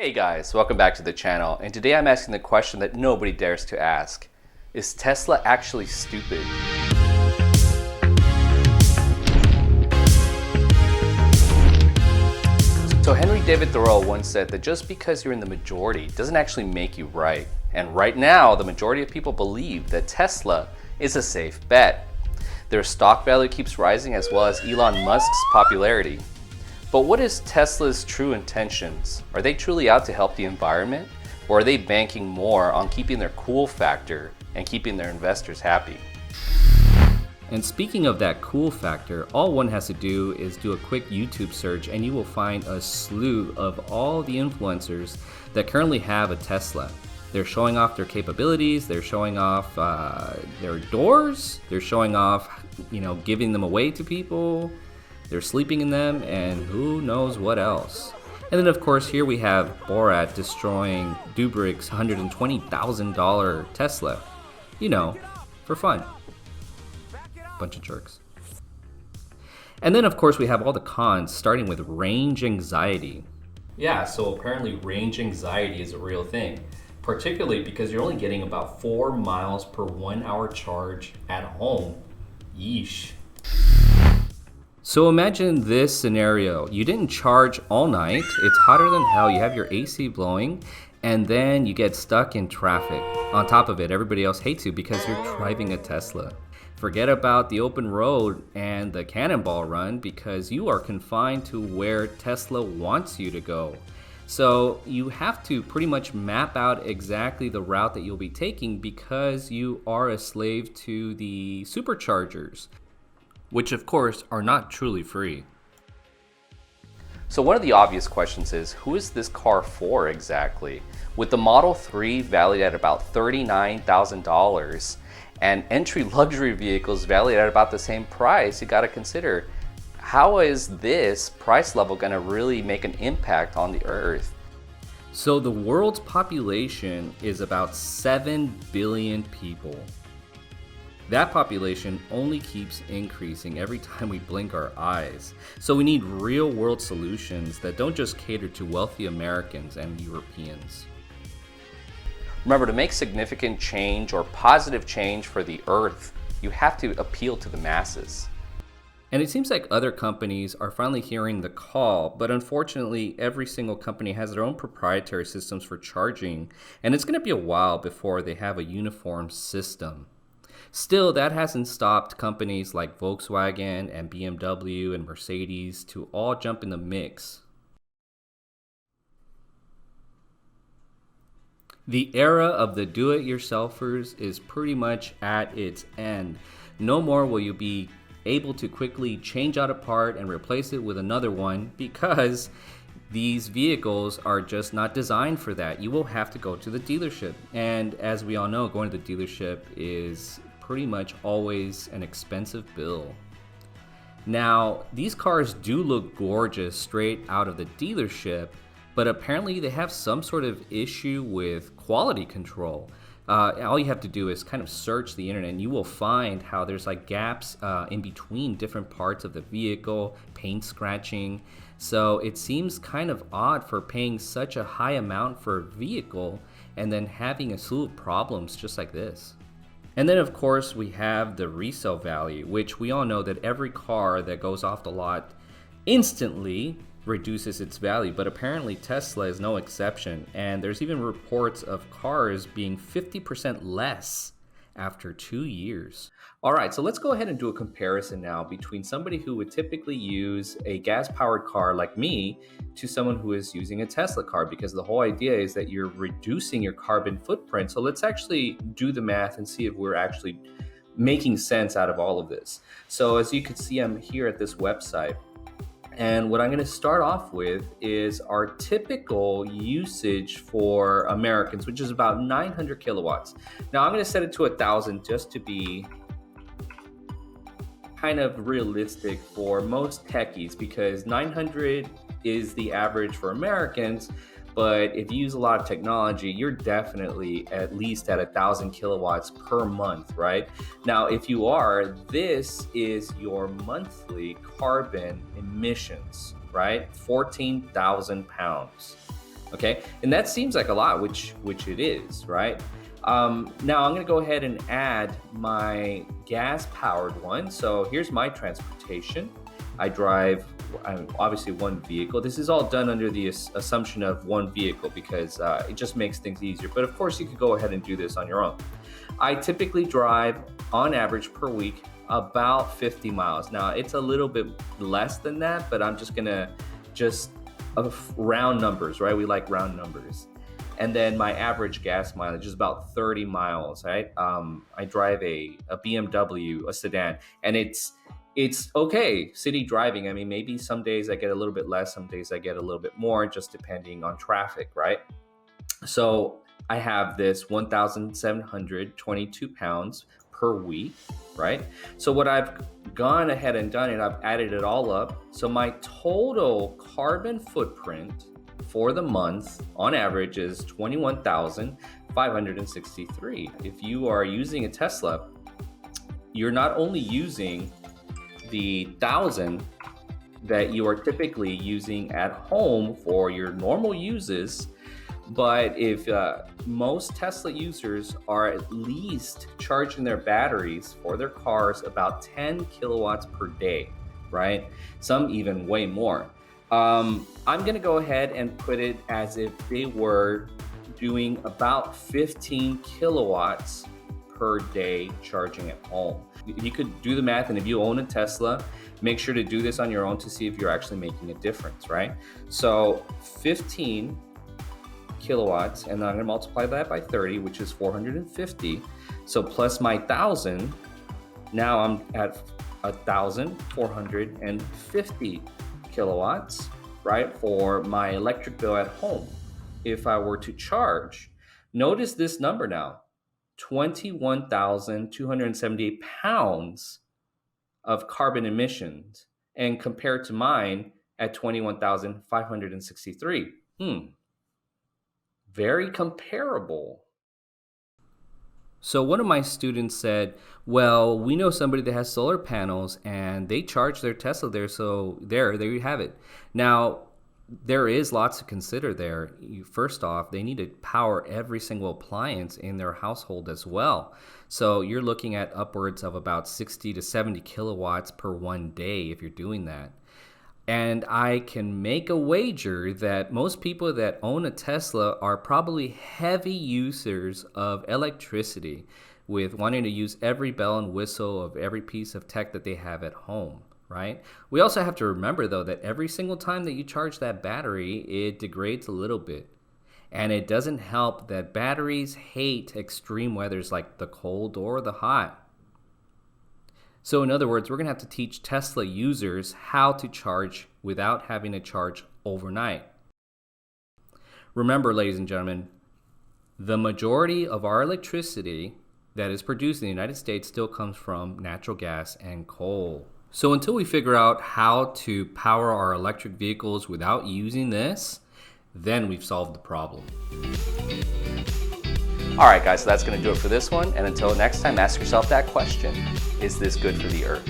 Hey guys, welcome back to the channel, and today I'm asking the question that nobody dares to ask. Is Tesla actually stupid? So Henry David Thoreau once said that just because you're in the majority doesn't actually make you right. And right now, the majority of people believe that Tesla is a safe bet. Their stock value keeps rising as well as Elon Musk's popularity. But what is Tesla's true intentions? Are they truly out to help the environment? Or are they banking more on keeping their cool factor and keeping their investors happy? And speaking of that cool factor, all one has to do is do a quick YouTube search and you will find a slew of all the influencers that currently have a Tesla. They're showing off their capabilities, they're showing off their doors, they're showing off, giving them away to people. They're sleeping in them, and who knows what else. And then, of course, here we have Borat destroying Dubrick's $120,000 Tesla. For fun. Bunch of jerks. And then, of course, we have all the cons, starting with range anxiety. Yeah, so apparently range anxiety is a real thing, particularly because you're only getting about 4 miles per 1 hour charge at home. Yeesh. So imagine this scenario. You didn't charge all night, it's hotter than hell, you have your AC blowing, and then you get stuck in traffic. On top of it, everybody else hates you because you're driving a Tesla. Forget about the open road and the cannonball run because you are confined to where Tesla wants you to go. So you have to pretty much map out exactly the route that you'll be taking because you are a slave to the superchargers, which of course are not truly free. So one of the obvious questions is, who is this car for exactly? With the Model 3 valued at about $39,000 and entry luxury vehicles valued at about the same price, you gotta consider, how is this price level gonna really make an impact on the earth? So the world's population is about 7 billion people. That population only keeps increasing every time we blink our eyes. So we need real world solutions that don't just cater to wealthy Americans and Europeans. Remember, to make significant change or positive change for the earth, you have to appeal to the masses. And it seems like other companies are finally hearing the call, but unfortunately, every single company has their own proprietary systems for charging, and it's gonna be a while before they have a uniform system. Still, that hasn't stopped companies like Volkswagen and BMW and Mercedes to all jump in the mix. The era of the do-it-yourselfers is pretty much at its end. No more will you be able to quickly change out a part and replace it with another one because these vehicles are just not designed for that. You will have to go to the dealership. And as we all know, going to the dealership is pretty much always an expensive bill. Now, these cars do look gorgeous straight out of the dealership, but apparently they have some sort of issue with quality control. All you have to do is kind of search the internet and you will find how there's like gaps in between different parts of the vehicle, paint scratching. So it seems kind of odd for paying such a high amount for a vehicle and then having a slew of problems just like this. And then of course we have the resale value, which we all know that every car that goes off the lot instantly reduces its value, but apparently Tesla is no exception, and there's even reports of cars being 50% less after 2 years. Alright, so let's go ahead and do a comparison now between somebody who would typically use a gas-powered car like me to someone who is using a Tesla car, because the whole idea is that you're reducing your carbon footprint. So let's actually do the math and see if we're actually making sense out of all of this. So as you can see, I'm here at this website. And what I'm going to start off with is our typical usage for Americans, which is about 900 kilowatts. Now I'm going to set it to 1,000 just to be kind of realistic for most techies, because 900 is the average for Americans. But if you use a lot of technology, you're definitely at least at 1,000 kilowatts per month, right? Now, if you are, this is your monthly carbon emissions, right? 14,000 pounds. Okay, and that seems like a lot, which it is, right? Now I'm going to go ahead and add my gas-powered one. So here's my transportation. I drive obviously one vehicle. This is all done under the assumption of one vehicle because it just makes things easier. But of course, you could go ahead and do this on your own. I typically drive, on average per week, about 50 miles. Now, it's a little bit less than that, but I'm just gonna round numbers, right? We like round numbers. And then my average gas mileage is about 30 miles, right? I drive a BMW, a sedan, and it's okay city driving. I mean, maybe some days I get a little bit less, some days I get a little bit more, just depending on traffic, right? So I have this 1,722 pounds per week, right? So what I've gone ahead and done, and I've added it all up. So my total carbon footprint for the month on average is 21,563. If you are using a Tesla, you're not only using the 1,000 that you are typically using at home for your normal uses, but if most Tesla users are at least charging their batteries for their cars about 10 kilowatts per day, right? Some even way more. I'm gonna go ahead and put it as if they were doing about 15 kilowatts per day charging at home. You could do the math, and if you own a Tesla, make sure to do this on your own to see if you're actually making a difference, right? So 15 kilowatts, and I'm going to multiply that by 30, which is 450. So plus my 1,000, now I'm at 1,450 kilowatts, right, for my electric bill at home. If I were to charge, notice this number now, 21,278 pounds of carbon emissions, and compared to mine at 21,563. Very comparable. So one of my students said, well, we know somebody that has solar panels and they charge their Tesla there, so there you have it. Now, there is lots to consider there. First off, they need to power every single appliance in their household as well. So you're looking at upwards of about 60 to 70 kilowatts per one day if you're doing that. And I can make a wager that most people that own a Tesla are probably heavy users of electricity, with wanting to use every bell and whistle of every piece of tech that they have at home, right? We also have to remember, though, that every single time that you charge that battery, it degrades a little bit. And it doesn't help that batteries hate extreme weathers like the cold or the hot. So in other words, we're going to have to teach Tesla users how to charge without having to charge overnight. Remember, ladies and gentlemen, the majority of our electricity that is produced in the United States still comes from natural gas and coal. So until we figure out how to power our electric vehicles without using this, then we've solved the problem. All right, guys, so that's going to do it for this one. And until next time, ask yourself that question: is this good for the Earth?